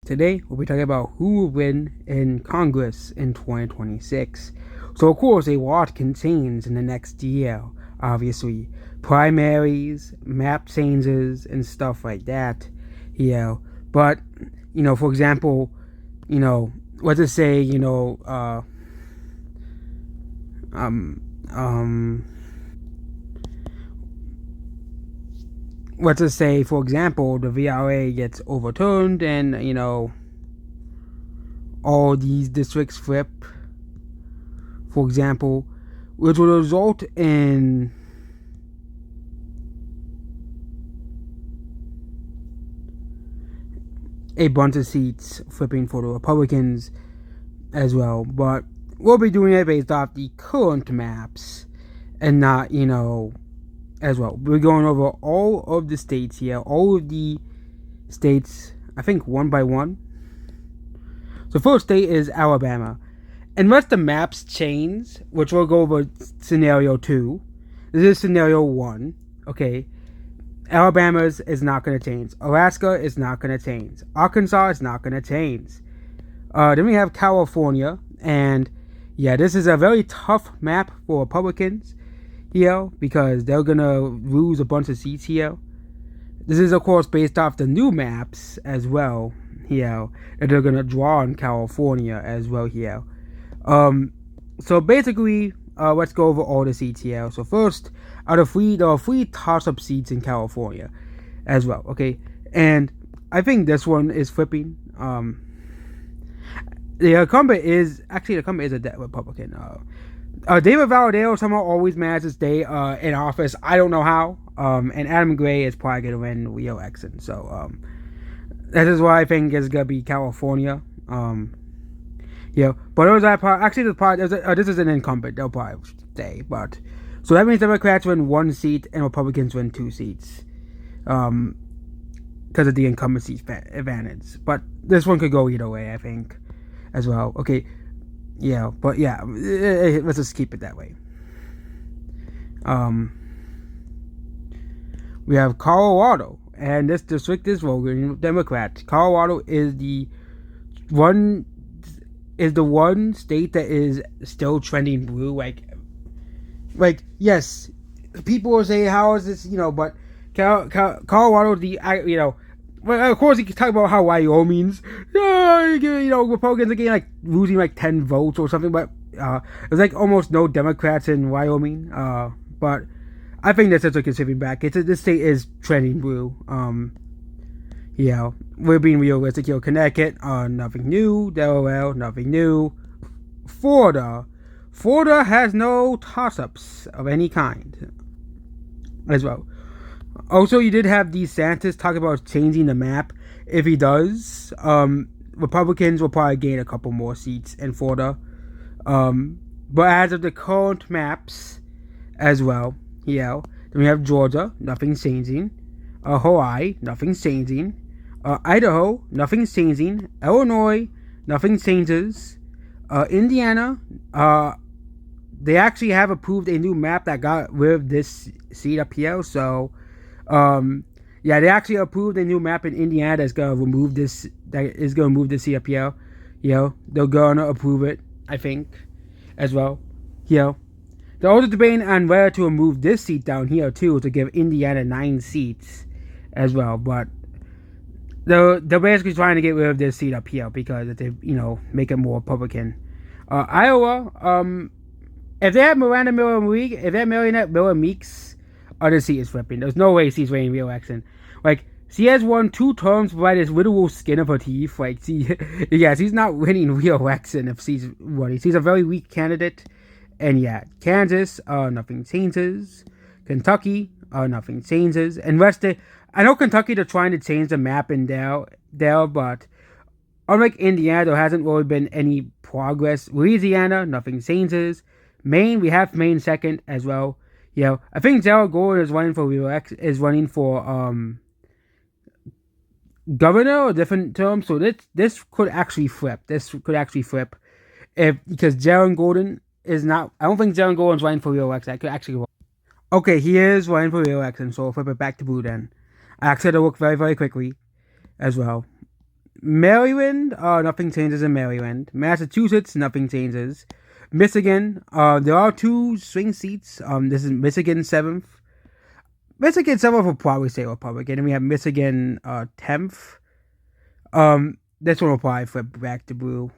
Today, we'll be talking about who will win in Congress in 2026. So, of course, a lot can change in the next year, obviously. Primaries, map changes, and stuff like that. But, for example, let's just say, let's just say, for example, the VRA gets overturned and, all these districts flip, for example, which will result in a bunch of seats flipping for the Republicans as well. But we'll be doing it based off the current maps and not, as well. We're going over all of the states here, all of the states, I think one by one. So first state is Alabama. Unless the maps change, which we'll go over scenario 2. This is scenario 1, okay? Alabama's is not going to change. Alaska is not going to change. Arkansas is not going to change. Then we have California, and this is a very tough map for Republicans here because they're going to lose a bunch of seats here. This is, of course, based off the new maps as well here that they're going to draw in California as well here. So basically, let's go over all the seats here. So first, there are three toss-up seats in California as well, okay? And I think this one is flipping. The incumbent is a Republican. David Valadao somehow always manages to stay in office. I don't know how. And Adam Gray is probably going to win re-election. So that is why I think it's going to be California. But this is an incumbent. They'll probably stay. But so that means Democrats win 1 seat and Republicans win 2 seats. Because of the incumbency advantage. But this one could go either way, I think, as well. Okay. Let's just keep it that way. We have Colorado, and this district is voting Democrat. Colorado is the one state that is still trending blue. Like yes, people will say, how is this, but Colorado, well, of course you can talk about how Wyoming's, Republicans are getting losing 10 votes or something, but there's almost no Democrats in Wyoming. But I think that's just considering back. This state is trending blue. We're being realistic here. Connecticut, nothing new. Delaware, nothing new. Florida has no toss-ups of any kind as well. Also, you did have DeSantis talk about changing the map. If he does, Republicans will probably gain a couple more seats in Florida. But as of the current maps as well, then we have Georgia, nothing's changing. Hawaii, nothing's changing. Idaho, nothing's changing. Illinois, nothing changes. Indiana, they actually have approved a new map that got rid of this seat up here. So, they actually approved a new map in Indiana that's gonna remove this. That is gonna move this seat up here. They're gonna approve it, I think, as well. They're also debating on whether to remove this seat down here too to give Indiana 9 seats as well. But they're basically trying to get rid of this seat up here because they make it more Republican. Iowa, if they have Miranda Miller Meeks, the seat is flipping. There's no way she's winning re-election. She has won 2 terms by this literal skin of her teeth. She's not winning re-election if she's running. She's a very weak candidate. And Kansas, nothing changes. Kentucky, nothing changes. I know Kentucky, they're trying to change the map in there, but unlike Indiana, there hasn't really been any progress. Louisiana, nothing changes. Maine, we have Maine second as well. I think Gerald Gordon is running for governor or different term. So this could actually flip. Because Gerald Gordon is not. I don't think Gerald Gordon's running for re-election. I could actually. Okay, he is running for re-election. So we'll flip it back to blue then. I actually had to work very, very quickly as well. Maryland, nothing changes in Maryland. Massachusetts, nothing changes. Michigan, there are two swing seats. This is Michigan 7th. Michigan 7th will probably stay Republican. And we have Michigan 10th. This one will probably flip back to blue.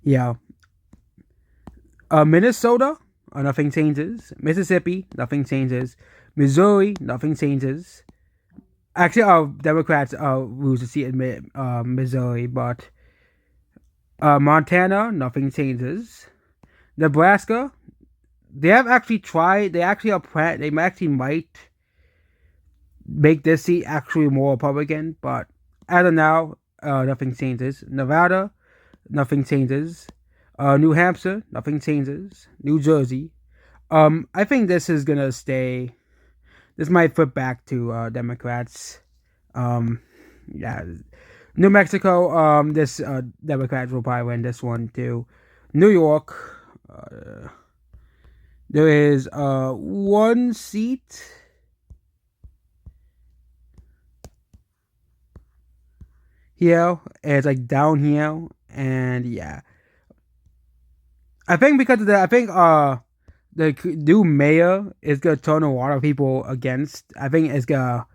Yeah. Minnesota, nothing changes. Mississippi, nothing changes. Missouri, nothing changes. Actually, Democrats lose a seat in Missouri, but Montana, nothing changes. Nebraska, they have actually tried. They actually are. They actually might make this seat actually more Republican, but as of now, nothing changes. Nevada, nothing changes. New Hampshire, nothing changes. New Jersey, I think this is gonna stay. This might flip back to Democrats. Yeah. New Mexico, this Democrats will probably win this one too. New York, there is one seat. Here, it's like down here, and yeah, I think because of that, I think the new mayor is gonna turn a lot of people against. I think it's gonna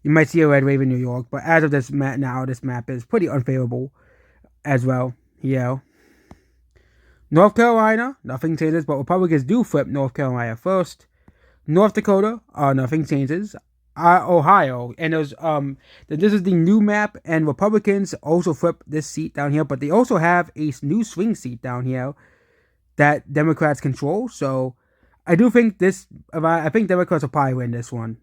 you might see a red wave in New York, but as of this map now, this map is pretty unfavorable as well. Yeah. North Carolina, nothing changes, but Republicans do flip North Carolina first. North Dakota, nothing changes. Ohio, and there's this is the new map, and Republicans also flip this seat down here, but they also have a new swing seat down here that Democrats control. So I do think I think Democrats will probably win this one.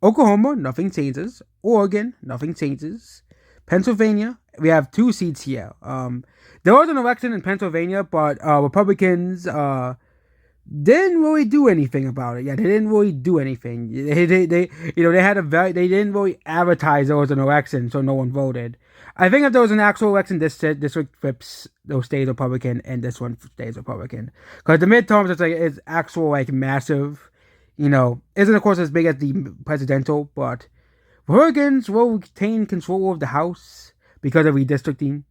Oklahoma, nothing changes. Oregon, nothing changes. Pennsylvania, we have two seats here. There was an election in Pennsylvania, but Republicans didn't really do anything about it. Yeah, they didn't really do anything. They they didn't really advertise there was an election, so no one voted. I think if there was an actual election, this district flips, those stays Republican, and this one stays Republican. Because the midterms, it's actual massive. Isn't of course as big as the presidential, but Republicans will retain control of the House because of redistricting.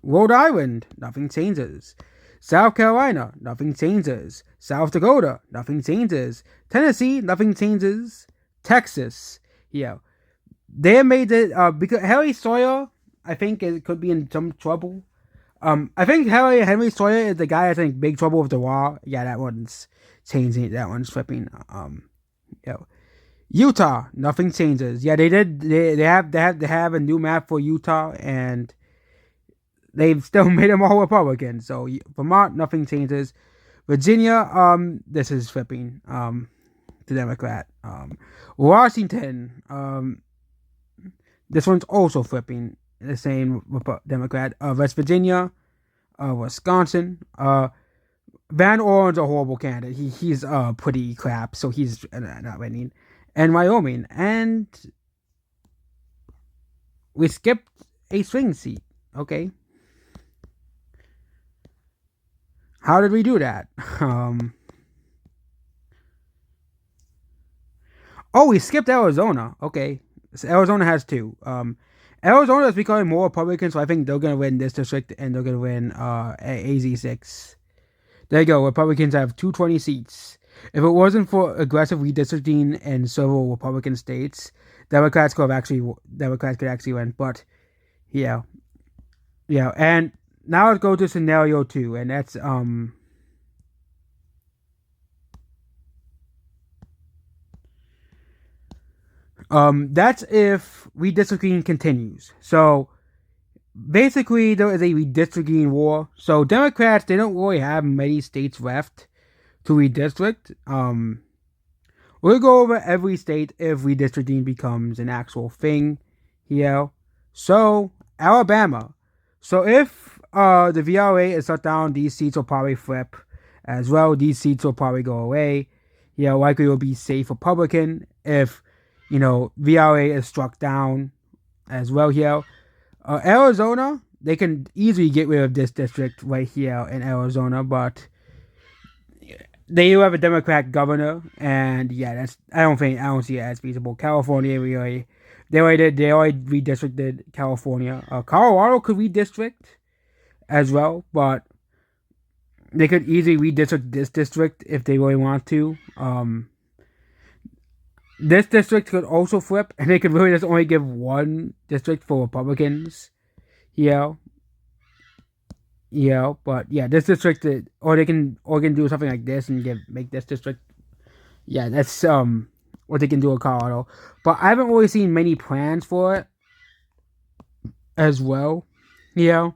Rhode Island, nothing changes. South Carolina, nothing changes. South Dakota, nothing changes. Tennessee, nothing changes. Texas, yeah. They made it because Henry Sawyer, I think, it could be in some trouble. I think Henry Sawyer is the guy that's in big trouble with the law. Yeah, that one's changing. That one's flipping. Utah, nothing changes. Yeah, they did. They have a new map for Utah, and they've still made them all Republican. So Vermont, nothing changes. Virginia, this is flipping. The Democrat. Washington, this one's also flipping. The same Democrat. West Virginia, Wisconsin. Van Orn's a horrible candidate. He's pretty crap, so he's not winning. And Wyoming, and we skipped a swing seat. Okay, how did we do that? Oh, we skipped Arizona. Okay, so Arizona has two. Arizona is becoming more Republican, so I think they're gonna win this district, and they're gonna win AZ6. There you go. Republicans have 220 seats. If it wasn't for aggressive redistricting in several Republican states, Democrats could actually win. But yeah, and now let's go to scenario 2, and that's that's if redistricting continues. So basically, there is a redistricting war. So Democrats, they don't really have many states left to redistrict. We'll go over every state if redistricting becomes an actual thing here. So Alabama. So if the VRA is shut down, these seats will probably flip as well. These seats will probably go away. Likely will be safe Republican if VRA is struck down as well here. Arizona, they can easily get rid of this district right here in Arizona, but they do have a Democrat governor, and yeah, I don't see it as feasible. California, really, They already redistricted California. Colorado could redistrict as well, but they could easily redistrict this district if they really want to. This district could also flip, and they could really just only give one district for Republicans. Yeah, yeah, but yeah, this district, or they can do something like this and make this district. Yeah, that's what they can do in Colorado. But I haven't really seen many plans for it as well. Yeah,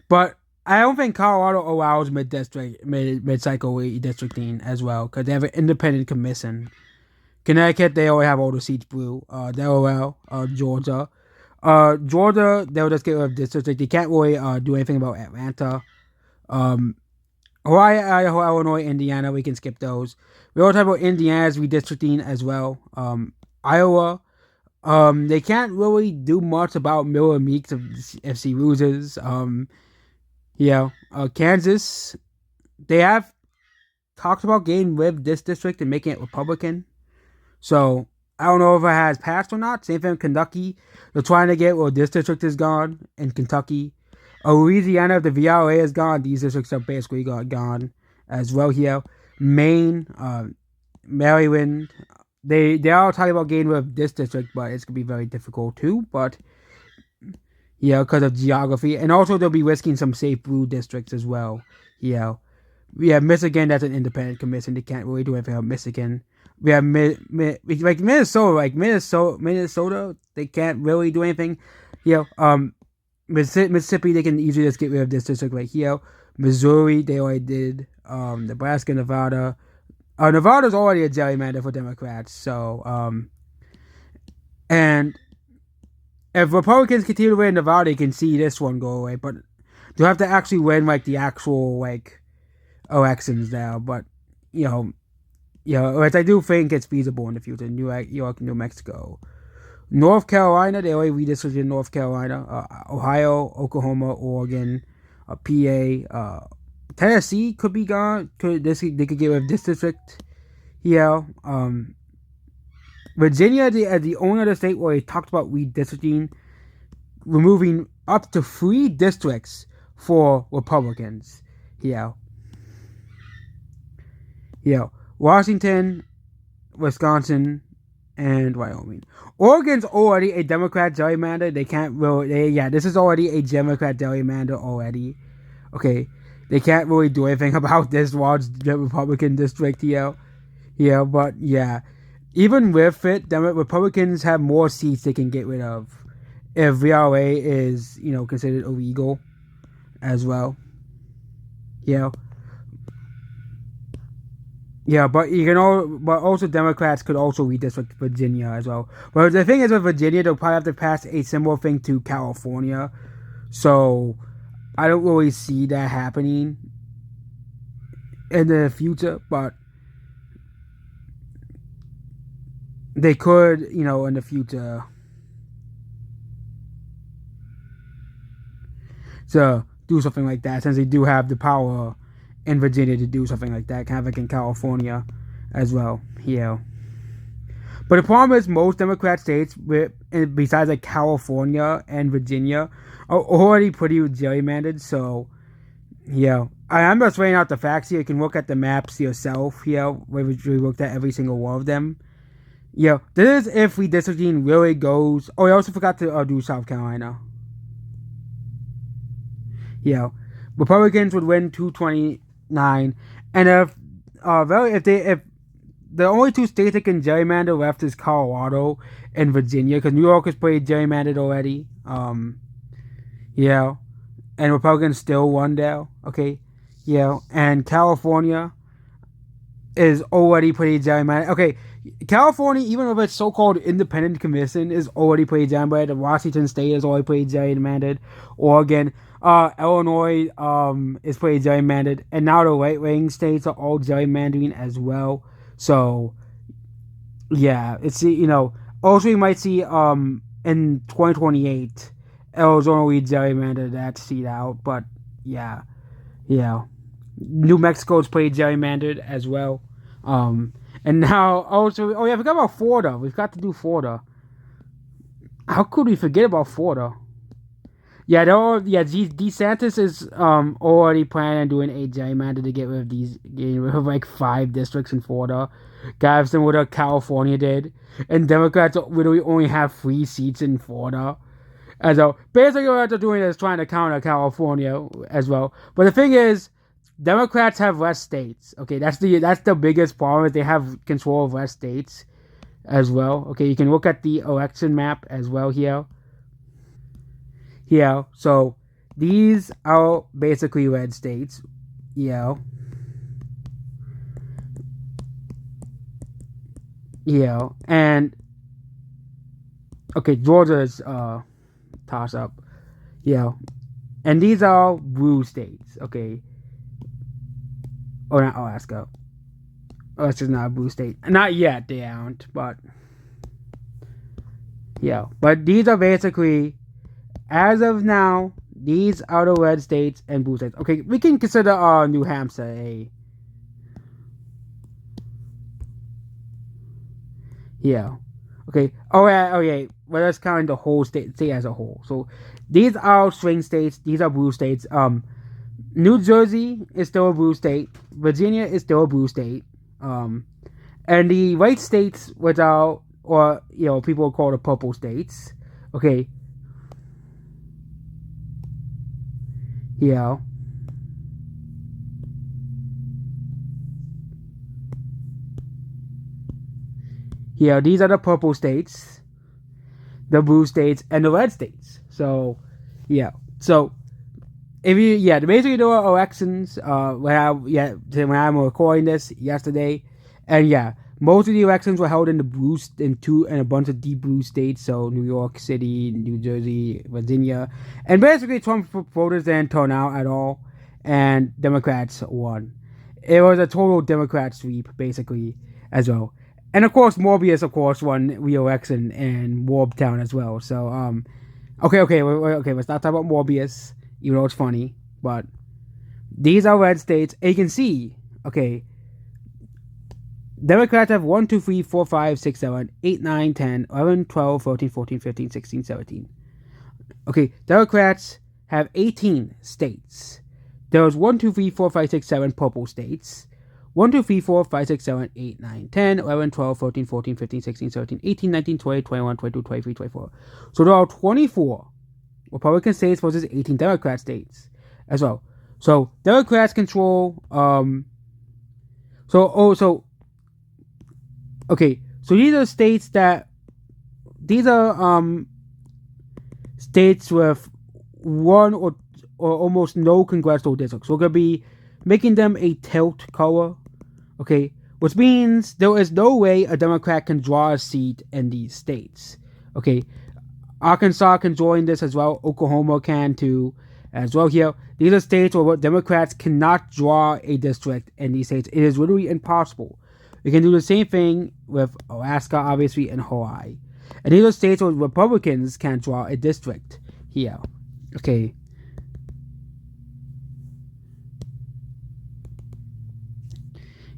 but I don't think Colorado allows mid cycle redistricting as well because they have an independent commission. Connecticut, they already have all the seats blue. Delaware, Georgia. Georgia, they'll just get rid of districts. They can't really do anything about Atlanta. Hawaii, Idaho, Illinois, Indiana, we can skip those. We also talk about Indiana's redistricting as well. Iowa, they can't really do much about Miller Meeks if she loses. Kansas, they have talked about getting rid of this district and making it Republican. So I don't know if it has passed or not. Same thing in Kentucky. They're trying to get this district is gone in Kentucky. Louisiana, if the VRA is gone, these districts are basically gone as well here. Maine, Maryland, they are talking about getting rid of this district, but it's going to be very difficult too. But yeah, because of geography. And also they'll be risking some safe blue districts as well. Yeah. We have Michigan, that's an independent commission. They can't really do anything about Michigan. We have like Minnesota, they can't really do anything. Mississippi, they can easily just get rid of this district right here. Missouri, they already did. Nebraska, Nevada. Nevada's already a gerrymander for Democrats. So, and if Republicans continue to win Nevada, they can see this one go away. But they'll have to actually win like the actual elections now. But which I do think it's feasible in the future. New York, New Mexico. North Carolina, they already redistricted North Carolina. Ohio, Oklahoma, Oregon, PA, Tennessee could be gone. They could get rid of this district. Virginia, the only other state where they talked about redistricting, removing up to 3 districts for Republicans. Washington, Wisconsin, and Wyoming. Oregon's already a Democrat gerrymander. They can't really. This is already a Democrat gerrymander already. Okay, they can't really do anything about this large Republican district here. But even with it, Republicans have more seats they can get rid of if VRA is considered illegal as well. But but also Democrats could also redistrict Virginia as well. But the thing is with Virginia, they'll probably have to pass a similar thing to California. So I don't really see that happening in the future, but they could, in the future. So do something like that since they do have the power in Virginia to do something like that, kind of like in California as well. But the problem is most Democrat states, besides like California and Virginia, are already pretty gerrymandered. So, I'm just laying out the facts here. You can look at the maps yourself here, where we looked at every single one of them. This is if redistricting really goes. Oh, I also forgot to do South Carolina. Republicans would win 229, and if the only 2 states that can gerrymander left is Colorado and Virginia, because New York is pretty gerrymandered already. And Republicans still won there. Okay, and California is already pretty gerrymandered. Okay, California, even with its so-called independent commission, is already pretty gerrymandered. Washington State is already pretty gerrymandered. Oregon. Illinois is pretty gerrymandered, and now the right-wing states are all gerrymandering as well. So, it's also you might see in 2028 Arizona will gerrymander that seat out, but New Mexico is pretty gerrymandered as well. And now also I forgot about Florida. We've got to do Florida. How could we forget about Florida? Yeah, they're all, yeah. DeSantis is already planning on doing a gerrymander to getting rid of like 5 districts in Florida, guys, than what California did, and Democrats literally only have 3 seats in Florida. And so basically, what they're doing is trying to counter California as well. But the thing is, Democrats have less states. Okay, that's the biggest problem is they have control of less states as well. Okay, you can look at the election map as well here. Yeah, so these are basically red states. Yeah, yeah, and okay, Georgia's toss up. Yeah, and these are blue states. Okay, or not Alaska. Alaska's not a blue state. Not yet, they aren't. But yeah, but these are basically, as of now, these are the red states and blue states. Okay, we can consider New Hampshire a, yeah. Okay. Oh yeah. Oh yeah. Well, that's counting the whole state as a whole. So these are swing states. These are blue states. New Jersey is still a blue state. Virginia is still a blue state. Um, and the white states, which are, or people call the purple states. Okay. Yeah. Yeah. These are the purple states, the blue states, and the red states. So, yeah. So if you, yeah, basically there were elections when I'm recording this yesterday, and yeah, most of the elections were held in the blue in two and a bunch of deep blue states, so New York City, New Jersey, Virginia, and basically Trump voters didn't turn out at all, and Democrats won. It was a total Democrat sweep basically as well, and of course Morbius of course won re-election in Warbtown as well. So okay, let's not talk about Morbius, even though it's funny. But these are red states. And you can see, okay, Democrats have 1, 2, 3, 4, 5, 6, 7, 8, 9, 10, 11, 12, 13, 14, 15, 16, 17. Okay, Democrats have 18 states. There's 1, 2, 3, 4, 5, 6, 7 purple states. 1, 2, 3, 4, 5, 6, 7, 8, 9, 10, 11, 12, 13, 14, 15, 16, 17, 18, 19, 20, 21, 22, 23, 24. So there are 24 Republican states versus 18 Democrat states as well. So Democrats control. So okay. So these are states that these are states with one or almost no congressional districts. So we're gonna be making them a tilt color. Okay, which means there is no way a Democrat can draw a seat in these states. Okay, Arkansas can join this as well. Oklahoma can too, as well. Here, these are states where Democrats cannot draw a district in these states. It is literally impossible. We can do the same thing with Alaska, obviously, and Hawaii. And these are states where Republicans can't draw a district here. Okay.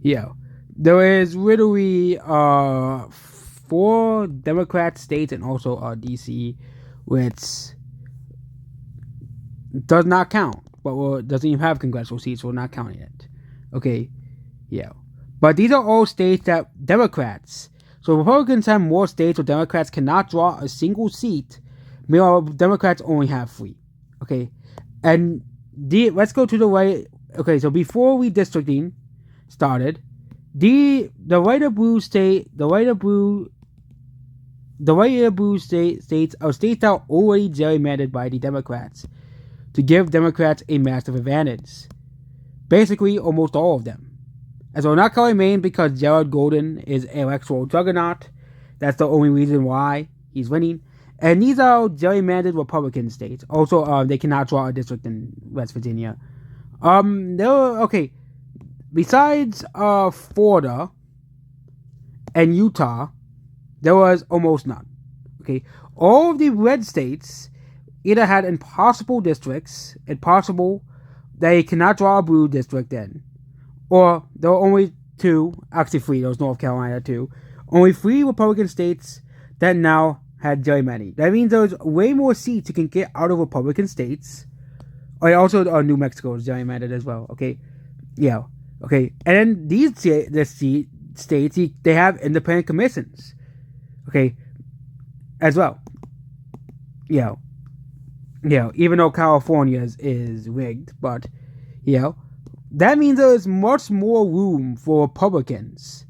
Yeah. There is literally 4 Democrat states and also DC, which does not count, but doesn't even have congressional seats, so we're not counting it. Okay, yeah. But these are all states that Democrats. So Republicans have more states where Democrats cannot draw a single seat. Meanwhile, Democrats only have 3. Okay, and let's go to the way. Okay, so before redistricting started, the white blue state, the white blue states are states that are already gerrymandered by the Democrats to give Democrats a massive advantage. Basically, almost all of them. And so, not calling Maine because Jared Golden is an electoral juggernaut. That's the only reason why he's winning. And these are gerrymandered Republican states. Also, they cannot draw a district in West Virginia. Okay. Besides Florida and Utah, there was almost none. Okay, all of the red states either had impossible districts, impossible, they cannot draw a blue district in, or there were only 2, actually 3. There was North Carolina too. Only 3 Republican states that now had gerrymandering. That means there's way more seats you can get out of Republican states. Oh, yeah, also New Mexico is gerrymandered as well. Okay, yeah, okay, and then states they have independent commissions. Okay, as well. Yeah, even though California's is rigged, but that means there's much more room for Republicans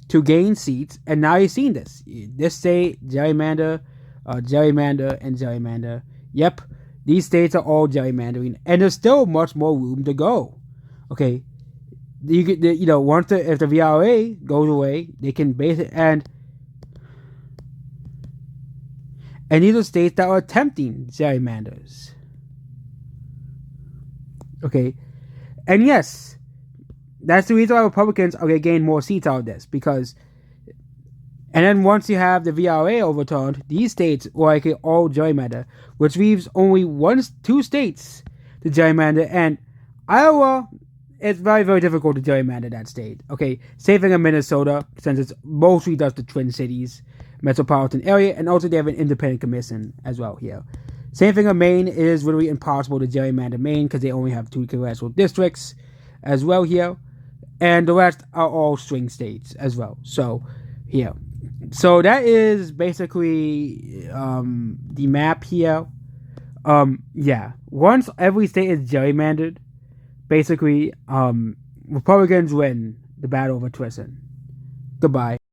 to gain seats, and now you're seeing this. This state gerrymander, gerrymander, and gerrymander. Yep, these states are all gerrymandering, and there's still much more room to go. Okay, you could, once if the VRA goes away, they can base it, and these are states that are attempting gerrymanders. Okay, and yes, that's the reason why Republicans are going to gain more seats out of this, because, and then once you have the VRA overturned, these states will likely all gerrymander, which leaves only two states to gerrymander, and Iowa, it's very, very difficult to gerrymander that state. Okay, same thing in Minnesota, since it's mostly just the Twin Cities metropolitan area, and also they have an independent commission as well here. Same thing in Maine. It is really impossible to gerrymander Maine because they only have 2 congressional districts as well here, and the rest are all swing states as well. So so that is basically the map here. Once every state is gerrymandered, basically Republicans win the battle over Tristan. Goodbye.